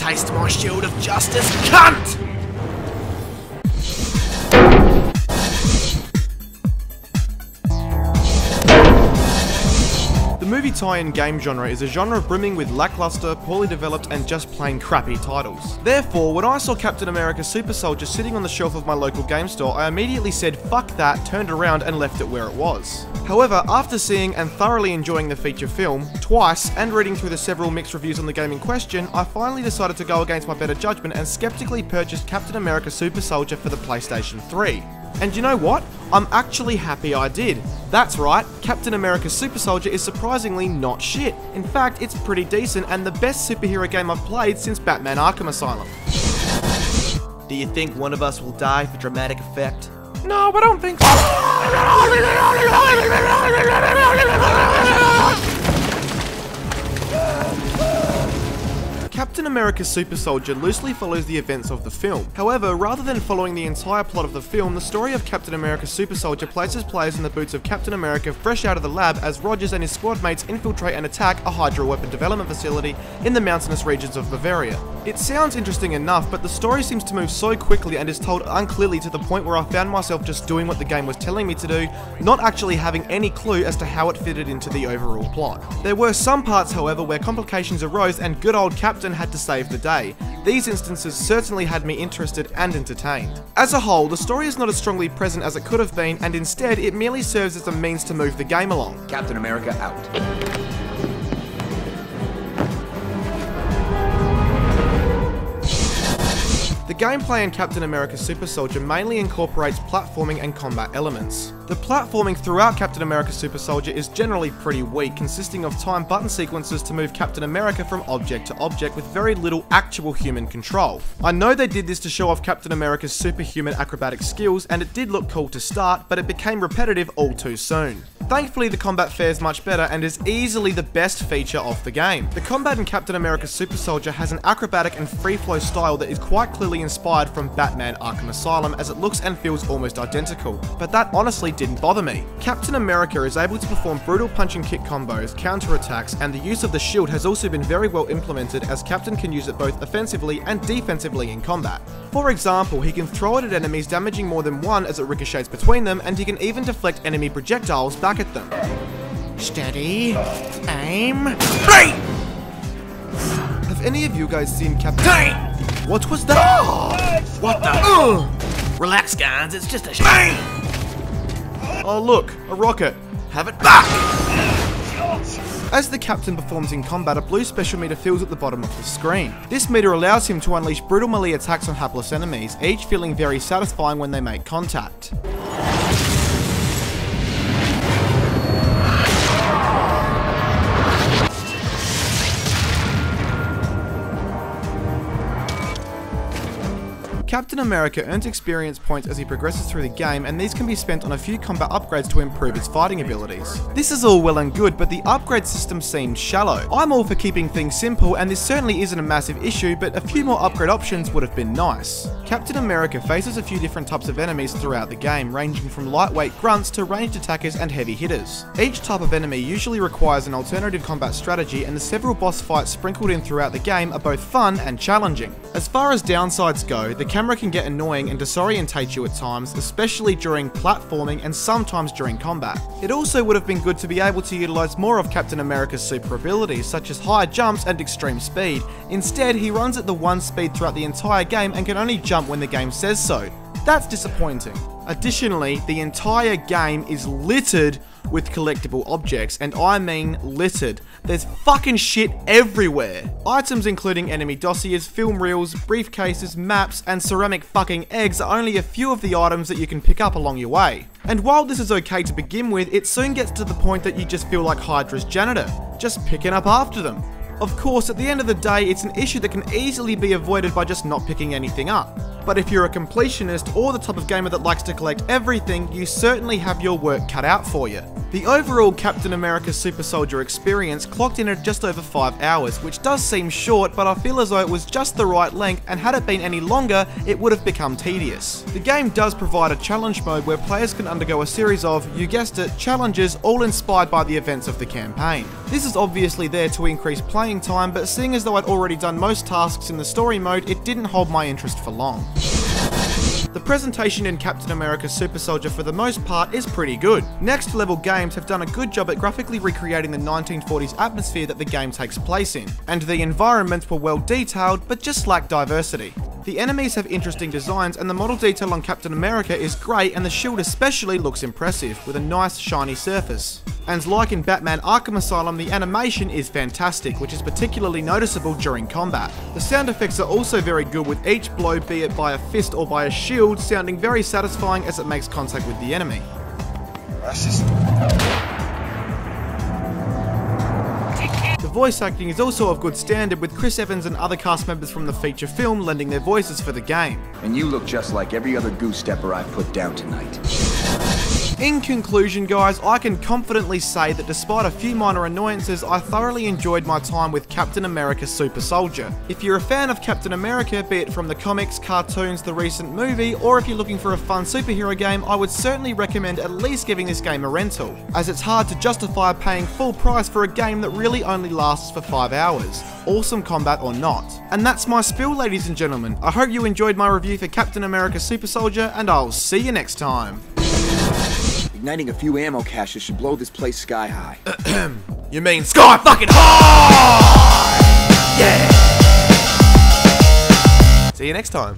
taste my shield of justice, cunt! The movie tie-in game genre is a genre brimming with lackluster, poorly developed, and just plain crappy titles. Therefore, when I saw Captain America Super Soldier sitting on the shelf of my local game store, I immediately said fuck that, turned around and left it where it was. However, after seeing and thoroughly enjoying the feature film, twice, and reading through the several mixed reviews on the game in question, I finally decided to go against my better judgment and skeptically purchased Captain America Super Soldier for the PlayStation 3. And you know what? I'm actually happy I did. That's right, Captain America Super Soldier is surprisingly not shit. In fact, it's pretty decent and the best superhero game I've played since Batman Arkham Asylum. Do you think one of us will die for dramatic effect? No, I don't think so. Captain America Super Soldier loosely follows the events of the film. However, rather than following the entire plot of the film, the story of Captain America Super Soldier places players in the boots of Captain America fresh out of the lab as Rogers and his squad mates infiltrate and attack a Hydra weapon development facility in the mountainous regions of Bavaria. It sounds interesting enough, but the story seems to move so quickly and is told unclearly to the point where I found myself just doing what the game was telling me to do, not actually having any clue as to how it fitted into the overall plot. There were some parts, however, where complications arose and good old Captain had to save the day. These instances certainly had me interested and entertained. As a whole, the story is not as strongly present as it could have been, and instead it merely serves as a means to move the game along. Captain America out. The gameplay in Captain America Super Soldier mainly incorporates platforming and combat elements. The platforming throughout Captain America Super Soldier is generally pretty weak, consisting of timed button sequences to move Captain America from object to object with very little actual human control. I know they did this to show off Captain America's superhuman acrobatic skills, and it did look cool to start, but it became repetitive all too soon. Thankfully, the combat fares much better and is easily the best feature of the game. The combat in Captain America Super Soldier has an acrobatic and free-flow style that is quite clearly inspired from Batman Arkham Asylum, as it looks and feels almost identical, but that honestly didn't bother me. Captain America is able to perform brutal punch and kick combos, counter-attacks, and the use of the shield has also been very well implemented, as Captain can use it both offensively and defensively in combat. For example, he can throw it at enemies, damaging more than one as it ricochets between them, and he can even deflect enemy projectiles back at them. Steady, aim, right! Have any of you guys seen Captain? What was that? What the? Relax, guys, it's just a shame. Oh look, a rocket. Have it back! As the Captain performs in combat, a blue special meter fills at the bottom of the screen. This meter allows him to unleash brutal melee attacks on hapless enemies, each feeling very satisfying when they make contact. Captain America earns experience points as he progresses through the game, and these can be spent on a few combat upgrades to improve his fighting abilities. This is all well and good, but the upgrade system seems shallow. I'm all for keeping things simple, and this certainly isn't a massive issue, but a few more upgrade options would have been nice. Captain America faces a few different types of enemies throughout the game, ranging from lightweight grunts to ranged attackers and heavy hitters. Each type of enemy usually requires an alternative combat strategy, and the several boss fights sprinkled in throughout the game are both fun and challenging. As far as downsides go, the camera can get annoying and disorientate you at times, especially during platforming and sometimes during combat. It also would have been good to be able to utilize more of Captain America's super abilities, such as high jumps and extreme speed. Instead, he runs at the 1 speed throughout the entire game and can only jump when the game says so. That's disappointing. Additionally, the entire game is littered with collectible objects, and I mean littered. There's fucking shit everywhere. Items including enemy dossiers, film reels, briefcases, maps, and ceramic fucking eggs are only a few of the items that you can pick up along your way. And while this is okay to begin with, it soon gets to the point that you just feel like Hydra's janitor, just picking up after them. Of course, at the end of the day, it's an issue that can easily be avoided by just not picking anything up. But if you're a completionist or the type of gamer that likes to collect everything, you certainly have your work cut out for you. The overall Captain America Super Soldier experience clocked in at just over 5 hours, which does seem short, but I feel as though it was just the right length, and had it been any longer, it would have become tedious. The game does provide a challenge mode where players can undergo a series of, you guessed it, challenges, all inspired by the events of the campaign. This is obviously there to increase playing time, but seeing as though I'd already done most tasks in the story mode, it didn't hold my interest for long. The presentation in Captain America Super Soldier for the most part is pretty good. Next Level Games have done a good job at graphically recreating the 1940s atmosphere that the game takes place in, and the environments were well detailed but just lack diversity. The enemies have interesting designs, and the model detail on Captain America is great, and the shield especially looks impressive, with a nice shiny surface. And like in Batman Arkham Asylum, the animation is fantastic, which is particularly noticeable during combat. The sound effects are also very good, with each blow, be it by a fist or by a shield, sounding very satisfying as it makes contact with the enemy. The voice acting is also of good standard, with Chris Evans and other cast members from the feature film lending their voices for the game. And you look just like every other goose stepper I've put down tonight. In conclusion guys, I can confidently say that despite a few minor annoyances, I thoroughly enjoyed my time with Captain America Super Soldier. If you're a fan of Captain America, be it from the comics, cartoons, the recent movie, or if you're looking for a fun superhero game, I would certainly recommend at least giving this game a rental, as it's hard to justify paying full price for a game that really only lasts for 5 hours, awesome combat or not. And that's my spiel, ladies and gentlemen. I hope you enjoyed my review for Captain America Super Soldier, and I'll see you next time. Igniting a few ammo caches should blow this place sky high. You mean sky fucking high? Yeah! See you next time.